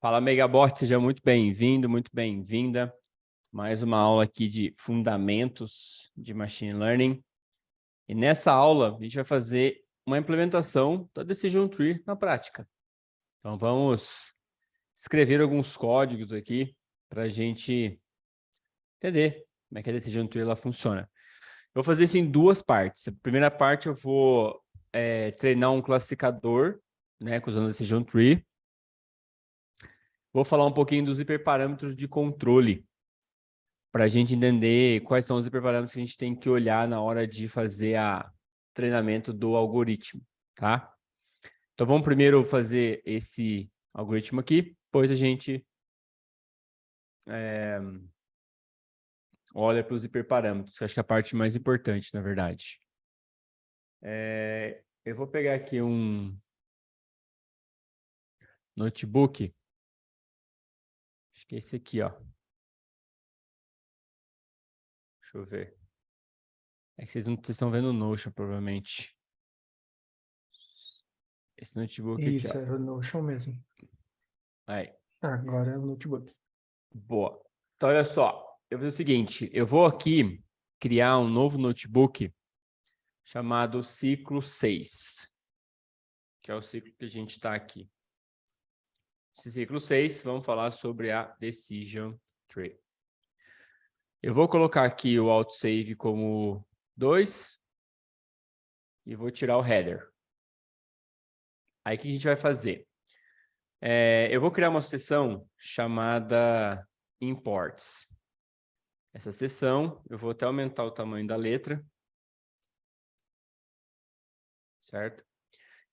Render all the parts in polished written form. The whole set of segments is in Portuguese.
Fala, Megabot, seja muito bem-vindo, muito bem-vinda. Mais uma aula aqui de fundamentos de Machine Learning. E nessa aula, a gente vai fazer uma implementação da Decision Tree na prática. Então, vamos escrever alguns códigos aqui para a gente entender como é que a Decision Tree ela funciona. Eu vou fazer isso em duas partes. A primeira parte eu vou treinar um classificador, né, usando a Decision Tree. Vou falar um pouquinho dos hiperparâmetros de controle, para a gente entender quais são os hiperparâmetros que a gente tem que olhar na hora de fazer o treinamento do algoritmo, tá? Então, vamos primeiro fazer esse algoritmo aqui, depois a gente olha para os hiperparâmetros, que acho que é a parte mais importante, na verdade. Eu vou pegar aqui um notebook, acho que é esse aqui, ó. Deixa eu ver. É que vocês estão vendo o Notion, provavelmente. Esse notebook aqui, Isso, ó. era o Notion mesmo. Aí. Agora é o notebook. Boa. Então, olha só. Eu vou fazer o seguinte. Eu vou aqui criar um novo notebook chamado ciclo 6. Que é o ciclo que a gente está aqui. Esse ciclo 6, vamos falar sobre a Decision Tree. Eu vou colocar aqui o autosave como 2 e vou tirar o header. Aí, o que a gente vai fazer? Eu vou criar uma seção chamada Imports. Essa seção, eu vou até aumentar o tamanho da letra. Certo?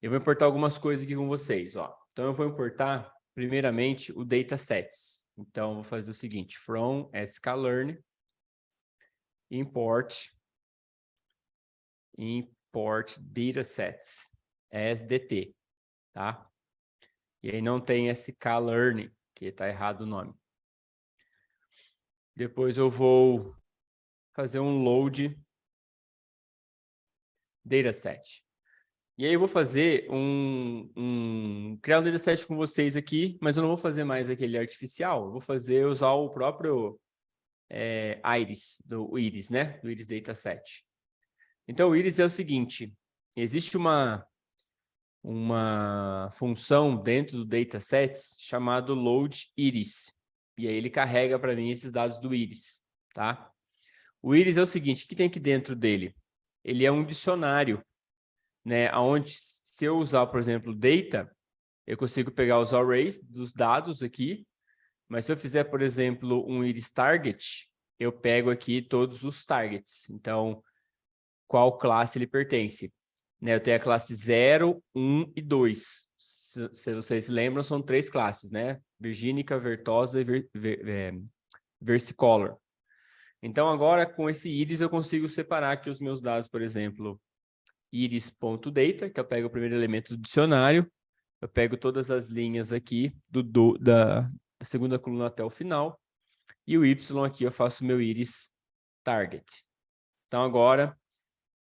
Eu vou importar algumas coisas aqui com vocês, ó. Então, eu vou importar, primeiramente, o datasets. Então, eu vou fazer o seguinte, from sklearn, import datasets, SDT, tá? E aí não tem sklearn, que está errado o nome. Depois eu vou fazer um load dataset. E aí eu vou fazer criar um dataset com vocês aqui, mas eu não vou fazer mais aquele artificial, eu vou usar o próprio Iris, do Iris, né? Do Iris Dataset. Então, o Iris é o seguinte, existe uma função dentro do dataset chamado load Iris. E aí ele carrega para mim esses dados do Iris, tá? O Iris é o seguinte, o que tem aqui dentro dele? Ele é um dicionário, né? Onde, se eu usar, por exemplo, data, eu consigo pegar os arrays dos dados aqui, mas se eu fizer, por exemplo, um iris target, eu pego aqui todos os targets. Então, qual classe ele pertence? Né, eu tenho a classe 0, 1 e 2. Se vocês lembram, são 3 classes, né? Virgínica, Vertosa e Versicolor. Então, agora, com esse iris, eu consigo separar aqui os meus dados, por exemplo, iris.data, que eu pego o primeiro elemento do dicionário, eu pego todas as linhas aqui da segunda coluna até o final, e o Y aqui eu faço o meu iris target. Então, agora,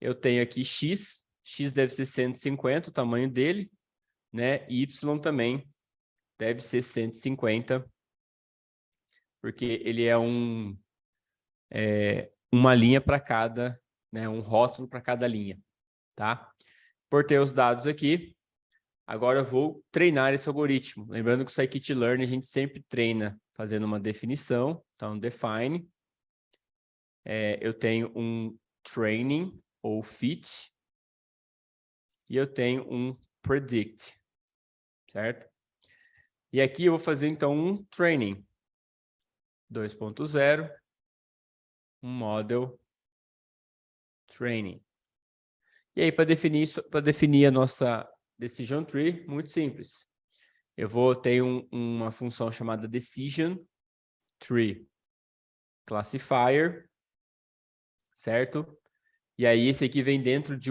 eu tenho aqui X deve ser 150, o tamanho dele, né? Y também deve ser 150, porque ele é uma linha para cada, né? Um rótulo para cada linha, tá? Portei os dados aqui. Agora eu vou treinar esse algoritmo. Lembrando que o scikit-learn a gente sempre treina fazendo uma definição. Então, define. Eu tenho um training ou fit. E eu tenho um predict. Certo? E aqui eu vou fazer, então, um training 2.0, um model training. E aí, para definir a nossa decision tree, muito simples. Eu vou ter uma função chamada decision tree classifier, certo? E aí, esse aqui vem dentro de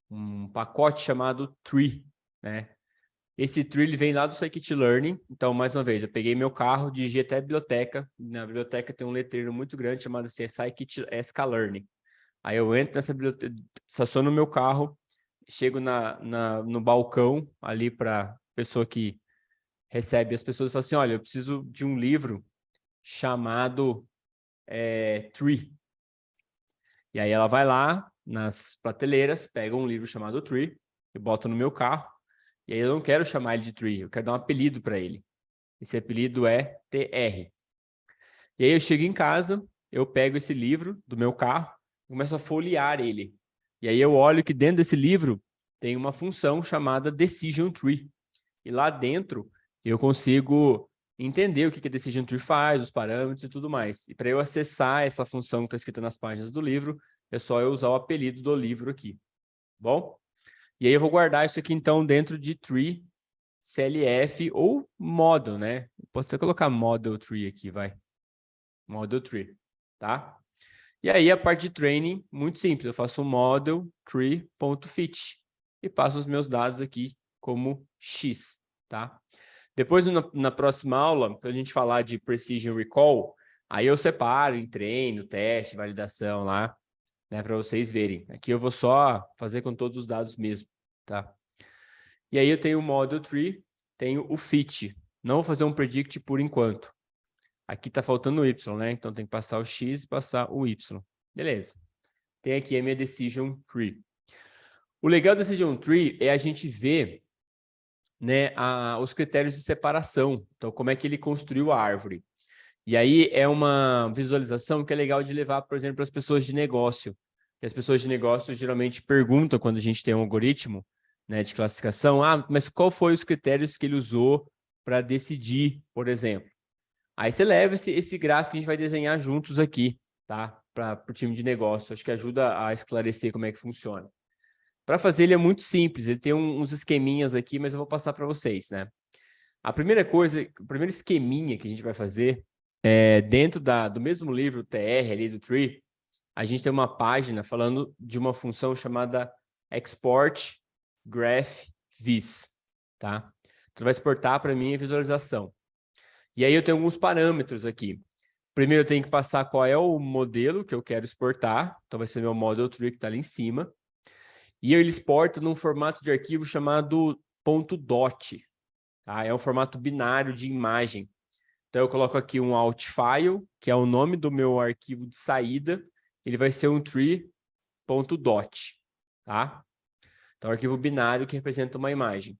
um pacote chamado tree, né? Esse tree ele vem lá do scikit-learn. Então, mais uma vez, eu peguei meu carro, dirigi até a biblioteca. Na biblioteca tem um letreiro muito grande chamado assim, scikit-learn. Aí eu entro nessa biblioteca, estaciono no meu carro, chego no balcão ali para pessoa que recebe as pessoas e fala assim, olha, eu preciso de um livro chamado Tree. E aí ela vai lá nas prateleiras, pega um livro chamado Tree, eu boto no meu carro, e aí eu não quero chamar ele de Tree, eu quero dar um apelido para ele. Esse apelido é TR. E aí eu chego em casa, eu pego esse livro do meu carro, começo a folhear ele. E aí eu olho que dentro desse livro tem uma função chamada Decision Tree. E lá dentro eu consigo entender o que a Decision Tree faz, os parâmetros e tudo mais. E para eu acessar essa função que está escrita nas páginas do livro, é só eu usar o apelido do livro aqui. Bom? E aí eu vou guardar isso aqui então dentro de Tree, CLF ou Model, né? Posso até colocar Model Tree aqui, vai. Model Tree, tá? E aí a parte de training, muito simples. Eu faço um model tree.fit e passo os meus dados aqui como X, tá? Depois, na próxima aula, para a gente falar de Precision Recall, aí eu separo em treino, teste, validação lá, né, para vocês verem. Aqui eu vou só fazer com todos os dados mesmo, tá? E aí eu tenho o Model Tree, tenho o Fit. Não vou fazer um Predict por enquanto. Aqui está faltando o Y, né? Então tem que passar o X e passar o Y. Beleza. Tem aqui a minha Decision Tree. O legal do Decision Tree é a gente ver, né, os critérios de separação. Então, como é que ele construiu a árvore. E aí é uma visualização que é legal de levar, por exemplo, para as pessoas de negócio. E as pessoas de negócio geralmente perguntam, quando a gente tem um algoritmo, né, de classificação, mas qual foi os critérios que ele usou para decidir, por exemplo. Aí você leva esse gráfico que a gente vai desenhar juntos aqui, tá? Para o time de negócio. Acho que ajuda a esclarecer como é que funciona. Para fazer ele é muito simples, ele tem uns esqueminhas aqui, mas eu vou passar para vocês, né? A primeira coisa, o primeiro esqueminha que a gente vai fazer é dentro do mesmo livro, TR ali do Tree, a gente tem uma página falando de uma função chamada Export Graph Vis, tá? Então vai exportar para mim a visualização. E aí eu tenho alguns parâmetros aqui. Primeiro eu tenho que passar qual é o modelo que eu quero exportar. Então vai ser meu model tree que está ali em cima. E ele exporta num formato de arquivo chamado .dot. Tá? É um formato binário de imagem. Então eu coloco aqui um out file, que é o nome do meu arquivo de saída. Ele vai ser um tree.dot. Tá? Então arquivo binário que representa uma imagem.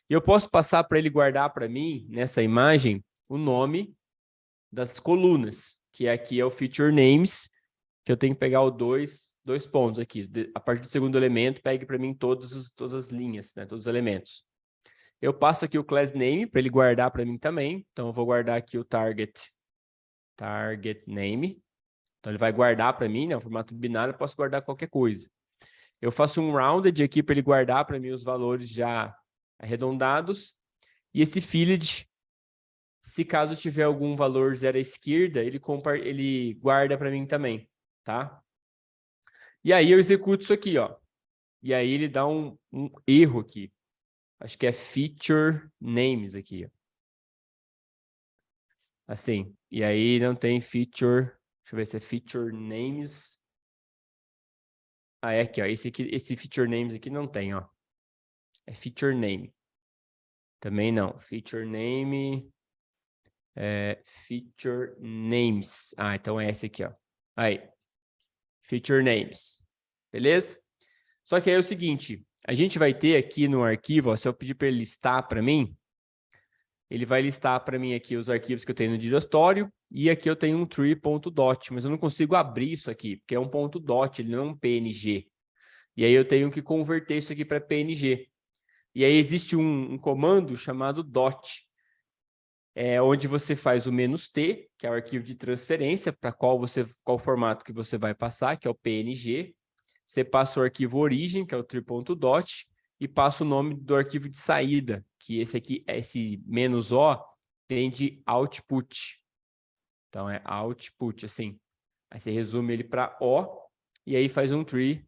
E eu posso passar para ele guardar para mim, nessa imagem, o nome das colunas, que aqui é o feature names, que eu tenho que pegar dois pontos aqui. A partir do segundo elemento, pegue para mim todas as linhas, né, todos os elementos. Eu passo aqui o class name para ele guardar para mim também. Então, eu vou guardar aqui o target name. Então, ele vai guardar para mim, né, o formato binário, eu posso guardar qualquer coisa. Eu faço um rounded aqui para ele guardar para mim os valores já arredondados. E esse filled, se caso tiver algum valor zero à esquerda, ele guarda para mim também, tá? E aí eu executo isso aqui, ó. E aí ele dá um erro aqui. Acho que é feature names aqui, ó. Assim. E aí não tem feature. Deixa eu ver se é feature names. É aqui, ó. Esse feature names aqui não tem, ó. É feature name. Também não. Feature name. Feature names. Então é esse aqui, ó. Aí. Feature names. Beleza? Só que aí é o seguinte, a gente vai ter aqui no arquivo, ó, se eu pedir para ele listar para mim, ele vai listar para mim aqui os arquivos que eu tenho no diretório, e aqui eu tenho um tree.dot, mas eu não consigo abrir isso aqui, porque é um .dot, ele não é um PNG. E aí eu tenho que converter isso aqui para PNG. E aí existe um comando chamado dot, onde você faz o "-t", que é o arquivo de transferência, para qual formato que você vai passar, que é o PNG. Você passa o arquivo origem, que é o tree.dot, e passa o nome do arquivo de saída, que esse aqui, esse "-o", vem de output. Então é output, assim. Aí você resume ele para O, e aí faz um tree.png,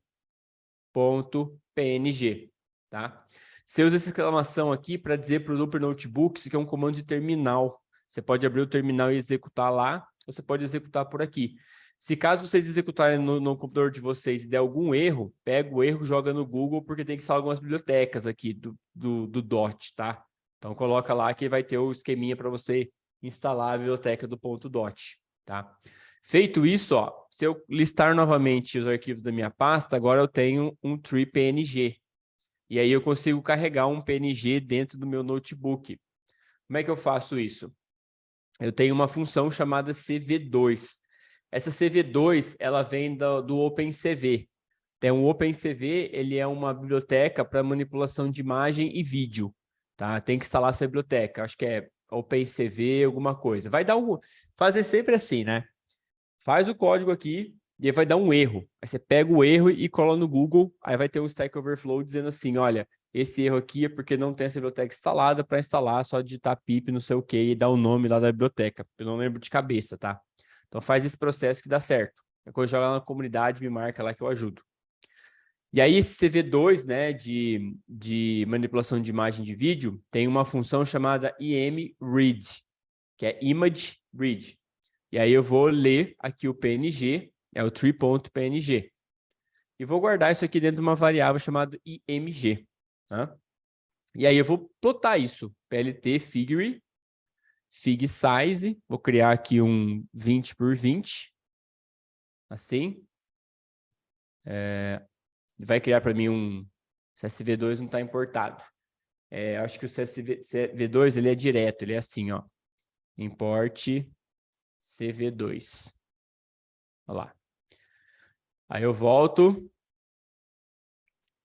tá? Você usa essa exclamação aqui para dizer para o Looper Notebooks que é um comando de terminal. Você pode abrir o terminal e executar lá, ou você pode executar por aqui. Se caso vocês executarem no computador de vocês e der algum erro, pega o erro, joga no Google, porque tem que instalar algumas bibliotecas aqui do .dot, tá? Então, coloca lá que vai ter o esqueminha para você instalar a biblioteca do .dot, tá? Feito isso, ó, se eu listar novamente os arquivos da minha pasta, agora eu tenho um tree PNG. E aí eu consigo carregar um PNG dentro do meu notebook. Como é que eu faço isso? Eu tenho uma função chamada CV2. Essa CV2, ela vem do OpenCV. Então, o OpenCV, ele é uma biblioteca para manipulação de imagem e vídeo, tá? Tem que instalar essa biblioteca. Acho que é OpenCV, alguma coisa. Vai dar fazer sempre assim, né? Faz o código aqui e aí vai dar um erro. Aí você pega o erro e cola no Google, aí vai ter um Stack Overflow dizendo assim, olha, esse erro aqui é porque não tem essa biblioteca instalada. Para instalar, só digitar pip, não sei o que, e dar o nome lá da biblioteca. Eu não lembro de cabeça, tá? Então faz esse processo que dá certo. Depois joga lá na comunidade, me marca lá que eu ajudo. E aí esse CV2, né, de manipulação de imagem de vídeo, tem uma função chamada imRead, que é Image Read. E aí eu vou ler aqui o PNG, é o tree.png. E vou guardar isso aqui dentro de uma variável chamada img. Tá? E aí eu vou plotar isso. PLT figure, fig size, vou criar aqui um 20 por 20. Assim. Vai criar para mim um CSV2 não está importado. Acho que o CSV2 ele é direto, ele é assim, ó. Import CV2. Olha lá. Aí eu volto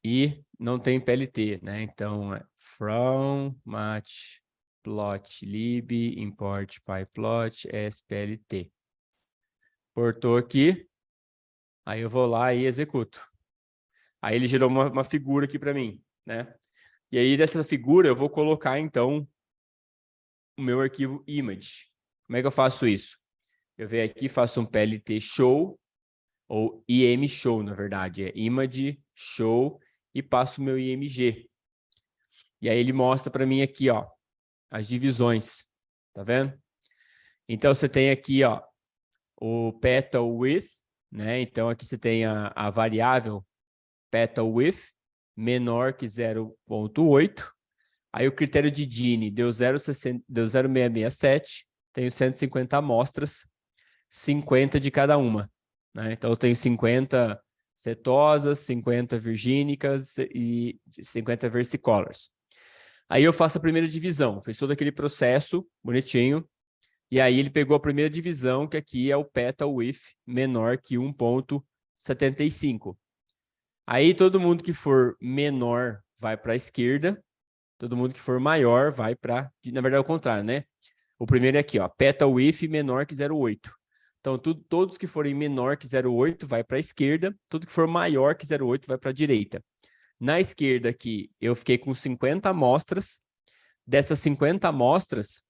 e não tem PLT, né? Então, from matplotlib import pyplot splt. Portou aqui. Aí eu vou lá e executo. Aí ele gerou uma figura aqui para mim, né? E aí dessa figura eu vou colocar, então, o meu arquivo image. Como é que eu faço isso? Eu venho aqui, faço um PLT show, ou imshow, na verdade. É image show e passo o meu img. E aí ele mostra para mim aqui, ó, as divisões. Tá vendo? Então você tem aqui, ó, o petal width, né? Então aqui você tem a variável petal width menor que 0.8. Aí o critério de Gini deu 0,667, tenho 150 amostras, 50 de cada uma. Né? Então eu tenho 50 setosas, 50 virgínicas e 50 versicolors. Aí eu faço a primeira divisão, fez todo aquele processo bonitinho, e aí ele pegou a primeira divisão, que aqui é o petal width menor que 1.75. Aí todo mundo que for menor vai para a esquerda, todo mundo que for maior vai para... Na verdade é o contrário, né? O primeiro é aqui, ó, petal width menor que 0.8. Então todos que forem menor que 0.8 vai para a esquerda, tudo que for maior que 0.8 vai para a direita. Na esquerda aqui, eu fiquei com 50 amostras. Dessas 50 amostras,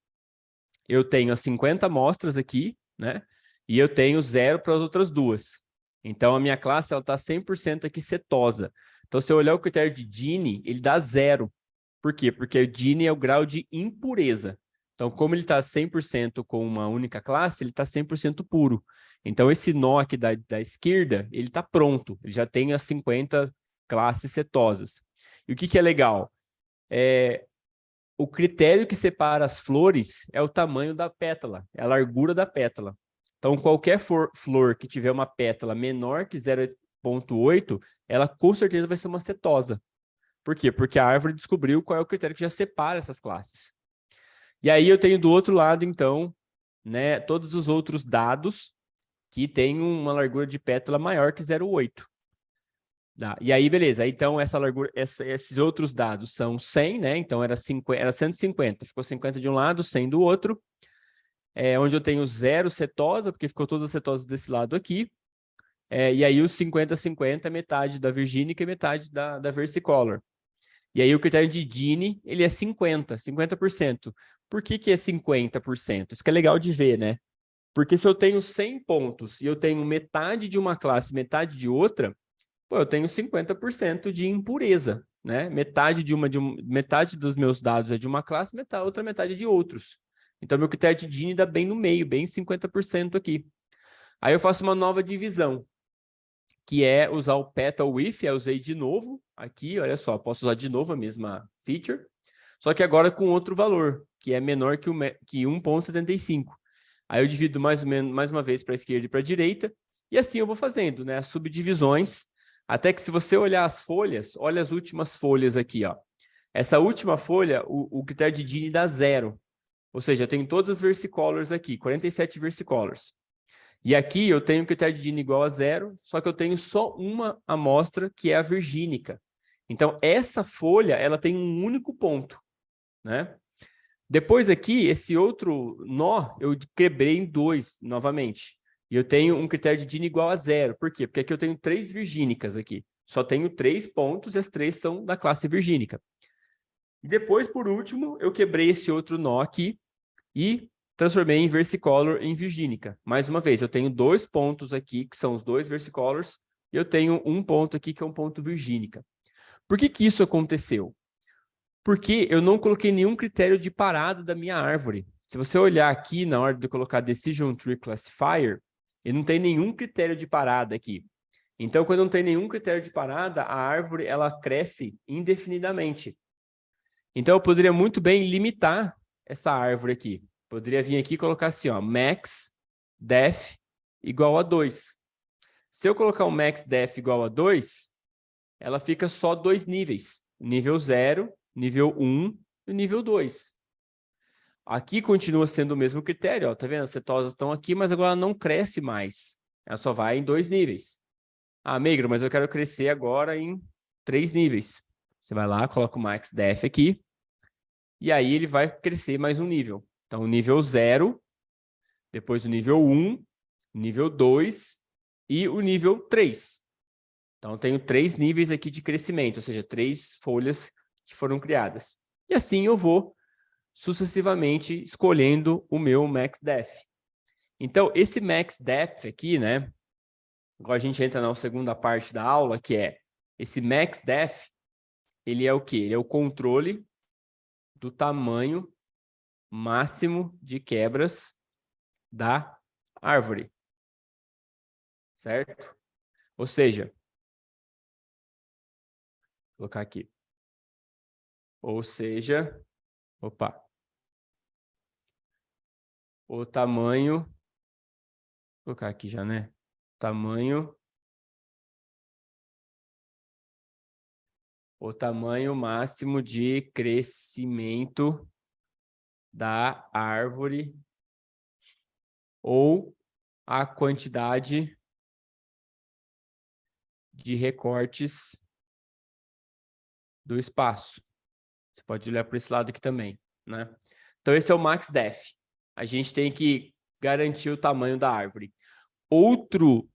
eu tenho as 50 amostras aqui, né? E eu tenho 0 para as outras duas. Então, a minha classe está 100% aqui setosa. Então, se eu olhar o critério de Gini, ele dá 0. Por quê? Porque o Gini é o grau de impureza. Então, como ele está 100% com uma única classe, ele está 100% puro. Então, esse nó aqui da esquerda, ele está pronto. Ele já tem as 50 classes setosas. E o que é legal? O critério que separa as flores é o tamanho da pétala, é a largura da pétala. Então, qualquer flor que tiver uma pétala menor que 0,8, ela com certeza vai ser uma setosa. Por quê? Porque a árvore descobriu qual é o critério que já separa essas classes. E aí eu tenho do outro lado, então, né, todos os outros dados que têm uma largura de pétala maior que 0,8. E aí, beleza. Então, essa largura, esses outros dados são 100, né? Então, era 150. Ficou 50 de um lado, 100 do outro. Onde eu tenho 0 setosa, porque ficou todas as setosas desse lado aqui. E aí, os 50-50, metade da virgínica e metade da versicolor. E aí, o critério de Gini, ele é 50%. Por que é 50%? Isso que é legal de ver, né? Porque se eu tenho 100 pontos e eu tenho metade de uma classe, metade de outra, eu tenho 50% de impureza, né? Metade dos meus dados é de uma classe, outra metade é de outros. Então, meu critério de Gini dá bem no meio, bem 50% aqui. Aí eu faço uma nova divisão, que é usar o petal width, eu usei de novo aqui, olha só, posso usar de novo a mesma feature, só que agora com outro valor, que é menor que 1,75. Aí eu divido mais uma vez para a esquerda e para a direita, e assim eu vou fazendo, né, as subdivisões, até que se você olhar as folhas, olha as últimas folhas aqui, ó. Essa última folha, o critério de Gini dá 0. Ou seja, eu tenho todas as versicolors aqui, 47 versicolors. E aqui eu tenho o critério de Gini igual a 0, só que eu tenho só uma amostra, que é a virgínica. Então, essa folha, ela tem um único ponto, né? Depois aqui, esse outro nó, eu quebrei em 2 novamente. E eu tenho um critério de Gini igual a 0. Por quê? Porque aqui eu tenho 3 virgínicas aqui. Só tenho 3 pontos e as 3 são da classe virgínica. E depois, por último, eu quebrei esse outro nó aqui e transformei em versicolor em virgínica. Mais uma vez, eu tenho 2 pontos aqui, que são os 2 versicolors, e eu tenho um ponto aqui, que é um ponto virgínica. Por que que isso aconteceu? Porque eu não coloquei nenhum critério de parada da minha árvore. Se você olhar aqui na hora de colocar Decision Tree Classifier, ele não tem nenhum critério de parada aqui. Então, quando não tem nenhum critério de parada, a árvore ela cresce indefinidamente. Então, eu poderia muito bem limitar essa árvore aqui. Poderia vir aqui e colocar assim, ó, max def igual a 2. Se eu colocar o max def igual a 2, ela fica só 2 níveis. Nível 0, nível 1 e nível 2. Aqui continua sendo o mesmo critério, ó, tá vendo? As cetosas estão aqui, mas agora ela não cresce mais. Ela só vai em 2 níveis. Ah, Meigro, mas eu quero crescer agora em 3 níveis. Você vai lá, coloca o max def aqui, e aí ele vai crescer mais um nível. Então, o nível 0, depois o nível 1, nível 2 e o nível 3. Então, eu tenho 3 níveis aqui de crescimento, ou seja, 3 folhas que foram criadas. E assim eu vou sucessivamente escolhendo o meu max def. Então, esse max def aqui, né? Agora a gente entra na segunda parte da aula, que é esse max def, ele é o quê? Ele é o controle do tamanho máximo de quebras da árvore, certo? Ou seja, vou colocar aqui. Ou seja, opa, o tamanho, vou colocar aqui já, né? O tamanho máximo de crescimento da árvore ou a quantidade de recortes do espaço. Você pode olhar para esse lado aqui também, né? Então, esse é o max def. A gente tem que garantir o tamanho da árvore. Outro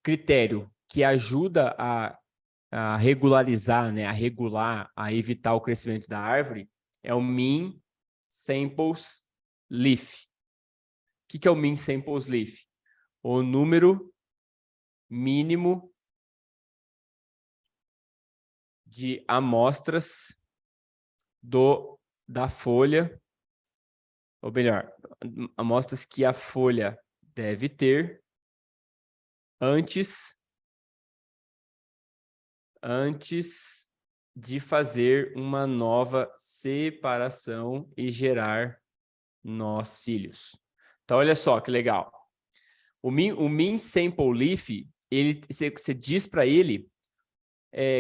critério que ajuda a regularizar, né, a regular, a evitar o crescimento da árvore é o mean samples leaf. O que é o mean samples leaf? O número mínimo de amostras da folha, ou melhor, amostras que a folha deve ter antes de fazer uma nova separação e gerar nós filhos. Então, olha só que legal. O mean sample leaf, você diz para ele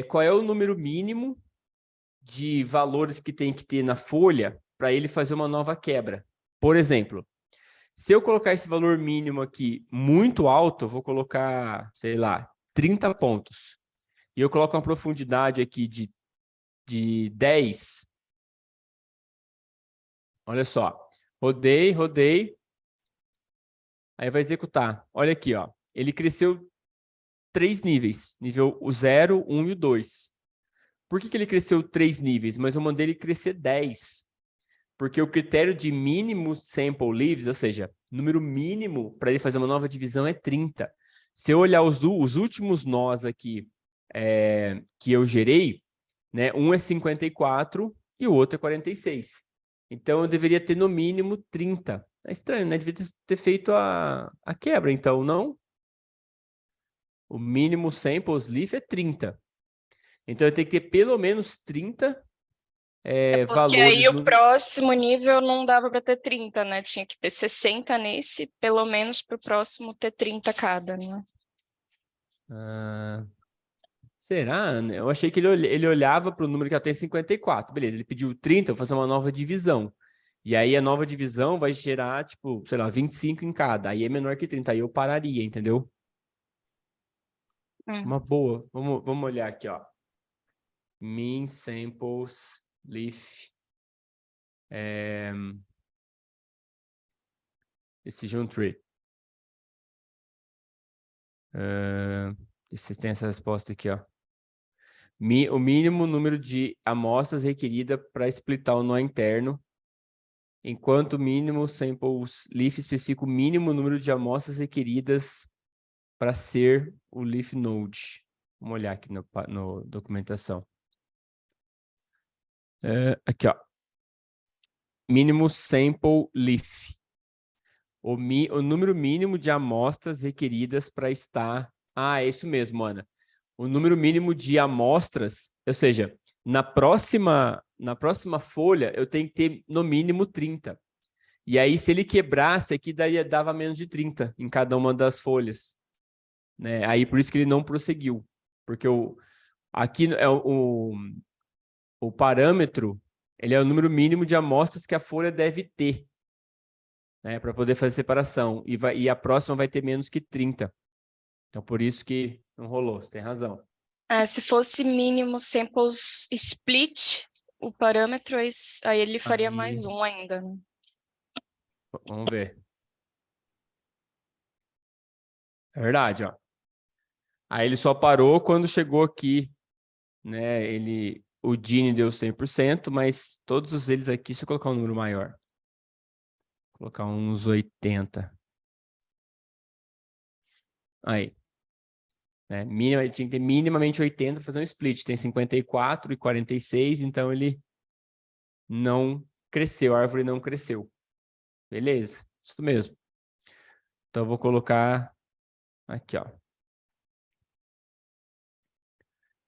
qual é o número mínimo de valores que tem que ter na folha para ele fazer uma nova quebra. Por exemplo, se eu colocar esse valor mínimo aqui muito alto, eu vou colocar, sei lá, 30 pontos. E eu coloco uma profundidade aqui de 10. Olha só. Rodei. Aí vai executar. Olha aqui, ó. Ele cresceu 3 níveis. Nível 0, 1 e o 2. Por que ele cresceu 3 níveis? Mas eu mandei ele crescer 10. Porque o critério de mínimo sample leaves, ou seja, número mínimo para ele fazer uma nova divisão é 30. Se eu olhar os últimos nós aqui que eu gerei, né, um é 54 e o outro é 46. Então, eu deveria ter no mínimo 30. É estranho, né? Devia ter feito a quebra, então, não? O mínimo samples leaf é 30. Então, eu tenho que ter pelo menos 30 Porque aí valores o próximo nível não dava para ter 30, né? Tinha que ter 60 nesse, pelo menos para o próximo ter 30 cada, né? Será, Ana? Eu achei que ele olhava para o número que já tem 54. Beleza, ele pediu 30, eu vou fazer uma nova divisão. E aí a nova divisão vai gerar, tipo, sei lá, 25 em cada. Aí é menor que 30. Aí eu pararia, entendeu? Uma boa. Vamos olhar aqui, ó. Min samples leaf. Decision tree. Vocês têm essa resposta aqui, ó. O mínimo número de amostras requerida para splitar o nó interno, enquanto o mínimo samples leaf específico mínimo número de amostras requeridas para ser o leaf node. Vamos olhar aqui no documentação. Aqui, ó. Mínimo sample leaf. O número mínimo de amostras requeridas para estar... Ah, é isso mesmo, Ana. O número mínimo de amostras, ou seja, na próxima folha, eu tenho que ter no mínimo 30. E aí, se ele quebrasse aqui, dava menos de 30 em cada uma das folhas. Né? Aí, por isso que ele não prosseguiu. Porque aqui é o parâmetro, ele é o número mínimo de amostras que a folha deve ter, né? Para poder fazer separação. E a próxima vai ter menos que 30. Então, por isso que não rolou, você tem razão. Se fosse mínimo samples split, o parâmetro, aí ele faria mais um ainda. Né? Vamos ver. É verdade, ó. Aí ele só parou quando chegou aqui, né? O Gini deu 100%, mas todos eles aqui, se eu colocar um número maior. Vou colocar uns 80. Aí. Né? Ele tinha que ter minimamente 80 para fazer um split. Tem 54 e 46, então ele não cresceu, a árvore não cresceu. Beleza, isso mesmo. Então eu vou colocar aqui, ó.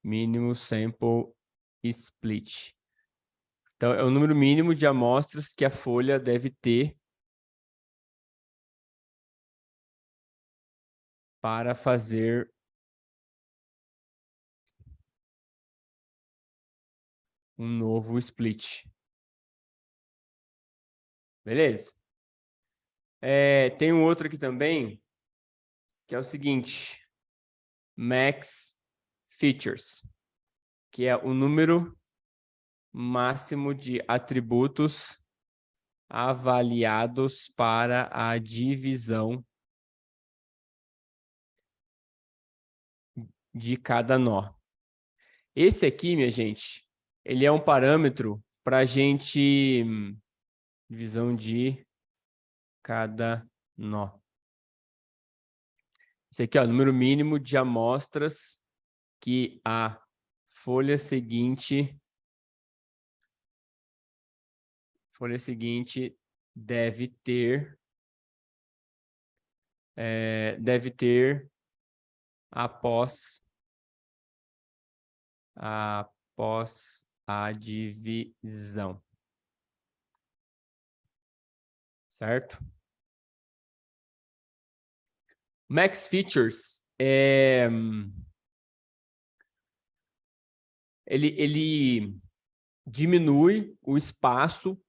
Mínimo sample split. Então é o número mínimo de amostras que a folha deve ter para fazer um novo split. Beleza? Tem um outro aqui também, que é o seguinte. Max features, que é o número máximo de atributos avaliados para a divisão de cada nó. Esse aqui, minha gente, ele é um parâmetro para a gente... divisão de cada nó. Esse aqui é o número mínimo de amostras que a folha seguinte deve ter após a divisão. Certo? Max Features ele diminui o espaço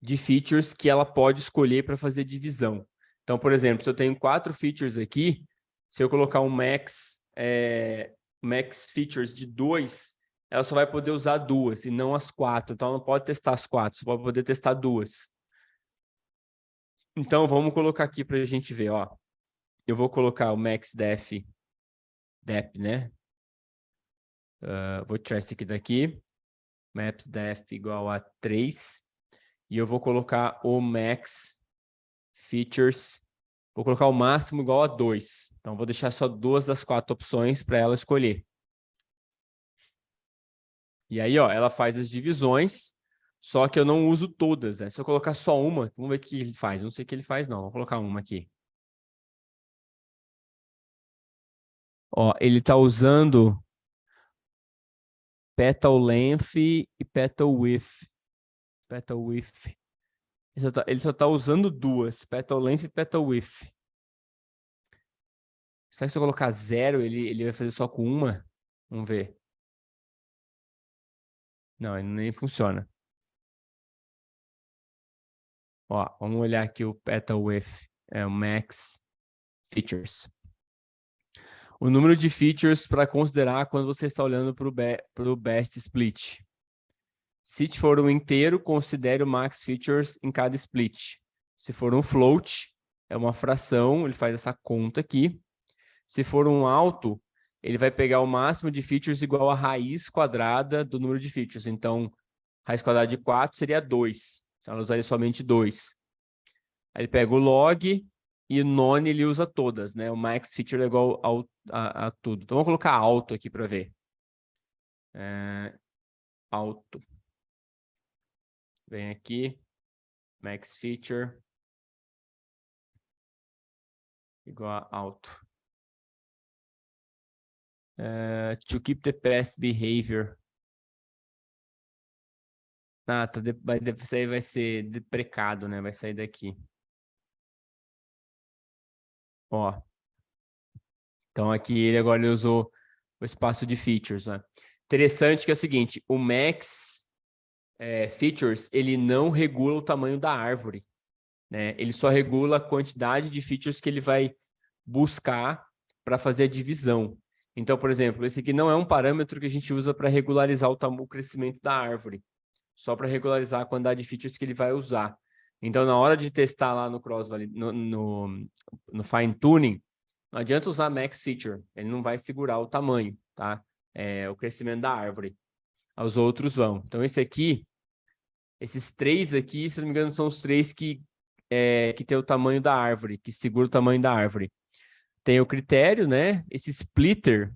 de features que ela pode escolher para fazer divisão. Então, por exemplo, se eu tenho 4 features aqui, se eu colocar um max features de 2, ela só vai poder usar 2 e não as 4. Então, ela não pode testar as 4, só pode poder testar 2. Então, vamos colocar aqui para a gente ver, ó. Eu vou colocar o max def, né? Vou tirar esse aqui daqui. Maps def igual a 3. E eu vou colocar o max features. Vou colocar o máximo igual a 2. Então, vou deixar só 2 das 4 opções para ela escolher. E aí, ó, ela faz as divisões, só que eu não uso todas. Né? Se eu colocar só uma, vamos ver o que ele faz. Não sei o que ele faz, não. Vou colocar uma aqui. Ó, ele está usando petal length e petal width. Petal width. Ele só tá usando duas, petal length e petal width. Será que se eu colocar 0, ele vai fazer só com uma? Vamos ver. Não, ele nem funciona. Ó, vamos olhar aqui o petal width, o max features. O número de features para considerar quando você está olhando para o best split. Se for um inteiro, considere o max features em cada split. Se for um float, é uma fração, ele faz essa conta aqui. Se for um alto, ele vai pegar o máximo de features igual a raiz quadrada do número de features. Então, raiz quadrada de 4 seria 2. Então, ela usaria somente 2. Aí ele pega o log e o none ele usa todas, né? O max feature é igual a tudo. Então, vamos colocar alto aqui para ver. Alto. Vem aqui. Max feature. Igual a alto. To keep the past behavior. Ah, isso aí vai ser deprecado, né? Vai sair daqui. Ó. Então aqui ele agora usou o espaço de features, né? Interessante que é o seguinte, o max features, ele não regula o tamanho da árvore, né? Ele só regula a quantidade de features que ele vai buscar para fazer a divisão. Então, por exemplo, esse aqui não é um parâmetro que a gente usa para regularizar o crescimento da árvore, só para regularizar a quantidade de features que ele vai usar. Então, na hora de testar lá no no fine tuning, não adianta usar max feature, ele não vai segurar o tamanho, tá? O crescimento da árvore. Os outros vão. Então, esses 3 aqui, se não me engano, são os 3 que tem o tamanho da árvore, que segura o tamanho da árvore. Tem o critério, né? Esse splitter,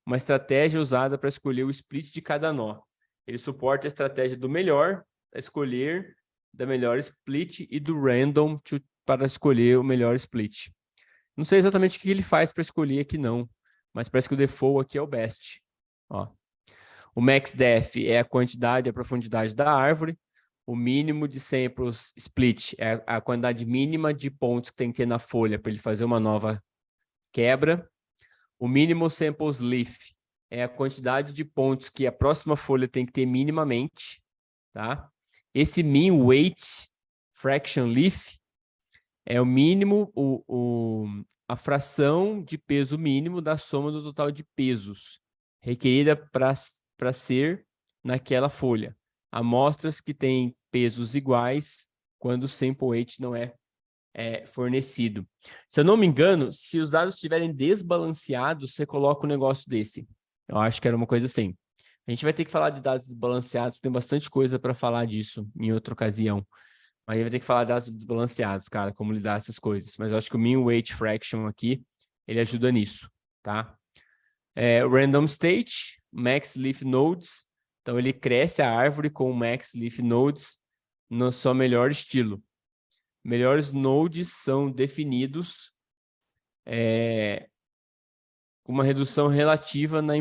uma estratégia usada para escolher o split de cada nó. Ele suporta a estratégia do melhor, escolher da melhor split, e do random para escolher o melhor split. Não sei exatamente o que ele faz para escolher aqui não, mas parece que o default aqui é o best. Ó. O max def é a quantidade, a profundidade da árvore. O mínimo de samples split é a quantidade mínima de pontos que tem que ter na folha para ele fazer uma nova quebra. O mínimo samples leaf é a quantidade de pontos que a próxima folha tem que ter minimamente, tá? Esse mean weight fraction leaf é o mínimo, a fração de peso mínimo da soma do total de pesos requerida para ser naquela folha. Amostras que têm pesos iguais quando o sample weight não é fornecido. Se eu não me engano, se os dados estiverem desbalanceados, você coloca um negócio desse. Eu acho que era uma coisa assim. A gente vai ter que falar de dados desbalanceados, tem bastante coisa para falar disso em outra ocasião. Mas a gente vai ter que falar de dados desbalanceados, cara, como lidar essas coisas. Mas eu acho que o mean weight fraction aqui, ele ajuda nisso, tá? Random state, max leaf nodes. Então, ele cresce a árvore com max leaf nodes no seu melhor estilo. Melhores nodes são definidos com uma redução relativa na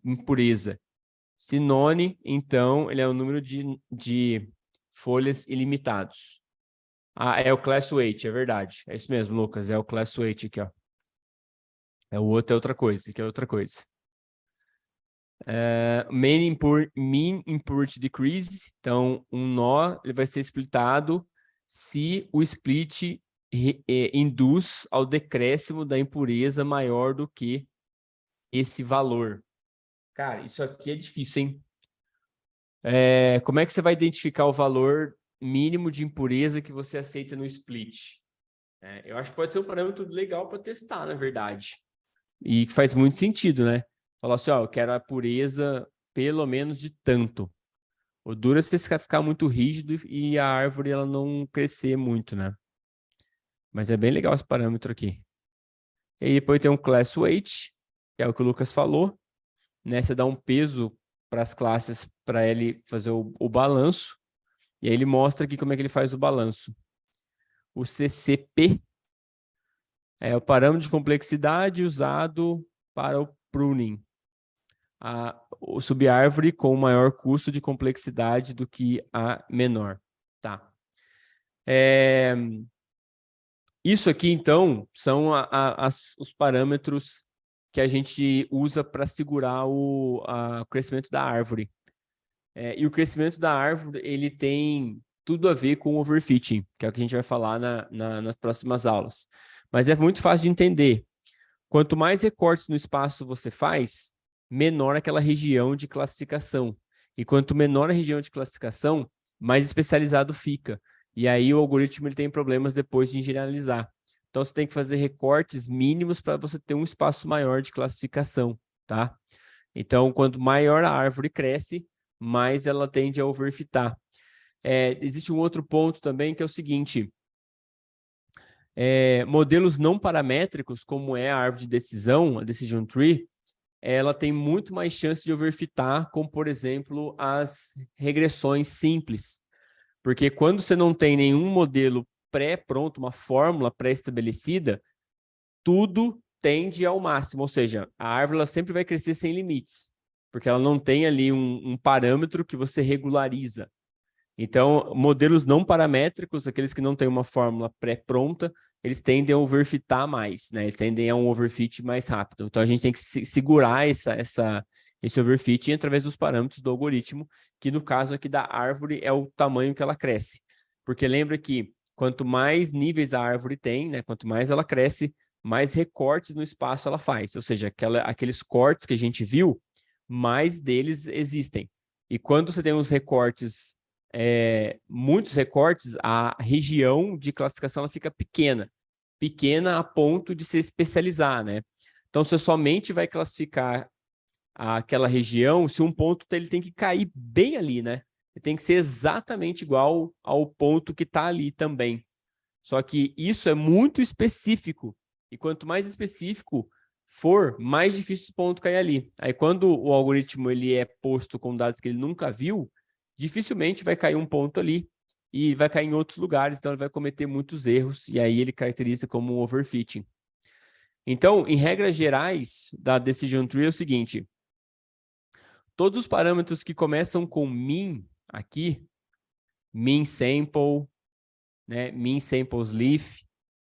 impureza. Se none, então, ele é o número de folhas ilimitados. É o class weight, é verdade. É isso mesmo, Lucas, é o class weight aqui, ó. O outro é outra coisa, isso aqui é outra coisa. Mean impurity decrease, então um nó ele vai ser splitado se o split induz ao decréscimo da impureza maior do que esse valor. Cara, isso aqui é difícil, hein? Como é que você vai identificar o valor mínimo de impureza que você aceita no split? Eu acho que pode ser um parâmetro legal para testar, na verdade. E que faz muito sentido, né? Falar assim, ó, eu quero a pureza pelo menos de tanto. O duro é se ficar muito rígido e a árvore ela não crescer muito, né? Mas é bem legal esse parâmetro aqui. E aí depois tem um class weight, que é o que o Lucas falou, né? Você dá um peso para as classes para ele fazer o balanço. E aí ele mostra aqui como é que ele faz o balanço. O CCP é o parâmetro de complexidade usado para o pruning. o subárvore com maior custo de complexidade do que a menor, tá? Isso aqui, então, são os parâmetros que a gente usa para segurar o crescimento da árvore. E o crescimento da árvore, ele tem tudo a ver com o overfitting, que é o que a gente vai falar nas próximas aulas. Mas é muito fácil de entender. Quanto mais recortes no espaço você faz, menor aquela região de classificação. E quanto menor a região de classificação, mais especializado fica. E aí o algoritmo ele tem problemas depois de generalizar. Então você tem que fazer recortes mínimos para você ter um espaço maior de classificação, tá? Então, quanto maior a árvore cresce, mais ela tende a overfitar. Existe um outro ponto também que é o seguinte: modelos não paramétricos, como é a árvore de decisão, a decision tree, ela tem muito mais chance de overfitar, como, por exemplo, as regressões simples. Porque quando você não tem nenhum modelo pré-pronto, uma fórmula pré-estabelecida, tudo tende ao máximo, ou seja, a árvore ela sempre vai crescer sem limites, porque ela não tem ali um parâmetro que você regulariza. Então, modelos não paramétricos, aqueles que não têm uma fórmula pré-pronta, eles tendem a overfitar mais, né? Eles tendem a um overfit mais rápido. Então, a gente tem que segurar esse overfitting através dos parâmetros do algoritmo, que no caso aqui da árvore é o tamanho que ela cresce. Porque lembra que quanto mais níveis a árvore tem, né? Quanto mais ela cresce, mais recortes no espaço ela faz. Ou seja, aqueles cortes que a gente viu, mais deles existem. E quando você tem uns recortes muitos recortes, a região de classificação ela fica pequena a ponto de se especializar, né? Então, você somente vai classificar aquela região se um ponto ele tem que cair bem ali, né? Ele tem que ser exatamente igual ao ponto que está ali também. Só que isso é muito específico, e quanto mais específico for, mais difícil o ponto cair ali. Aí, quando o algoritmo ele é posto com dados que ele nunca viu, dificilmente vai cair um ponto ali e vai cair em outros lugares, então ele vai cometer muitos erros, e aí ele caracteriza como um overfitting. Então, em regras gerais da Decision Tree é o seguinte: todos os parâmetros que começam com min aqui, min sample, né, min samples leaf,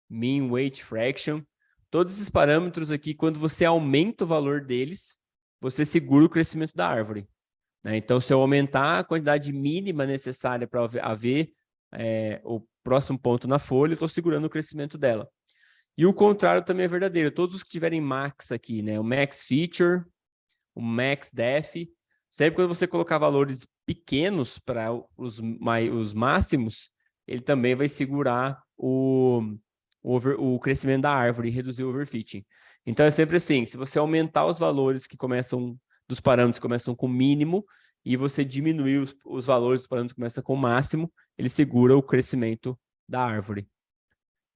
min weight fraction, todos esses parâmetros aqui, quando você aumenta o valor deles, você segura o crescimento da árvore. Então, se eu aumentar a quantidade mínima necessária para haver o próximo ponto na folha, eu estou segurando o crescimento dela. E o contrário também é verdadeiro. Todos os que tiverem max aqui, né? O max feature, o max def, sempre quando você colocar valores pequenos para os máximos, ele também vai segurar o crescimento da árvore e reduzir o overfitting. Então, é sempre assim, se você aumentar os valores que começam dos parâmetros que começam com mínimo e você diminuir os valores dos parâmetros que começam com máximo, ele segura o crescimento da árvore.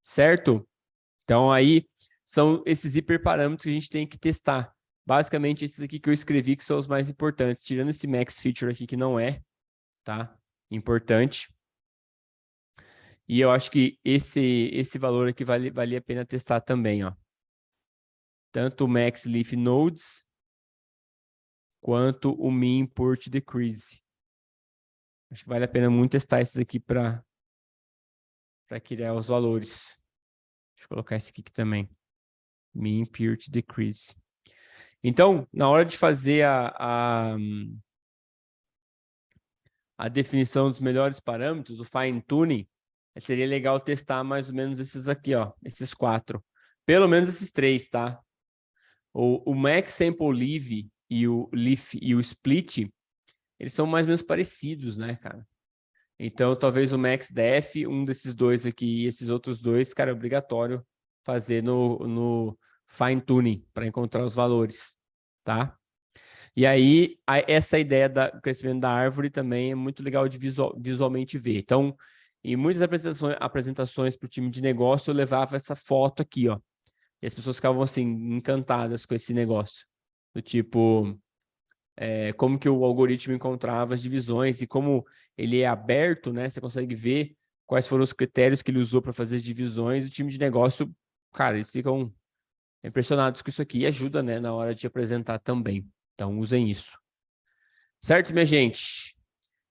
Certo? Então, aí são esses hiperparâmetros que a gente tem que testar. Basicamente, esses aqui que eu escrevi que são os mais importantes, tirando esse max feature aqui que não é, tá? Importante. E eu acho que esse valor aqui vale a pena testar também, ó. Tanto o max leaf nodes quanto o min port decrease. Acho que vale a pena muito testar esses aqui para criar os valores. Deixa eu colocar esse aqui também. Min port decrease. Então, na hora de fazer a definição dos melhores parâmetros, o fine tuning, seria legal testar mais ou menos esses aqui, ó, esses 4. Pelo menos esses 3, tá? O max sample leaf e o split, eles são mais ou menos parecidos, né, cara? Então, talvez o max def, um desses dois aqui e esses outros dois, cara, é obrigatório fazer no fine tuning para encontrar os valores, tá? E aí, essa ideia do crescimento da árvore também é muito legal de visualmente ver. Então, em muitas apresentações para o time de negócio, eu levava essa foto aqui, ó. E as pessoas ficavam, assim, encantadas com esse negócio. Do tipo, como que o algoritmo encontrava as divisões e como ele é aberto, né? Você consegue ver quais foram os critérios que ele usou para fazer as divisões. O time de negócio, cara, eles ficam impressionados com isso aqui e ajuda, né, na hora de apresentar também. Então, usem isso. Certo, minha gente?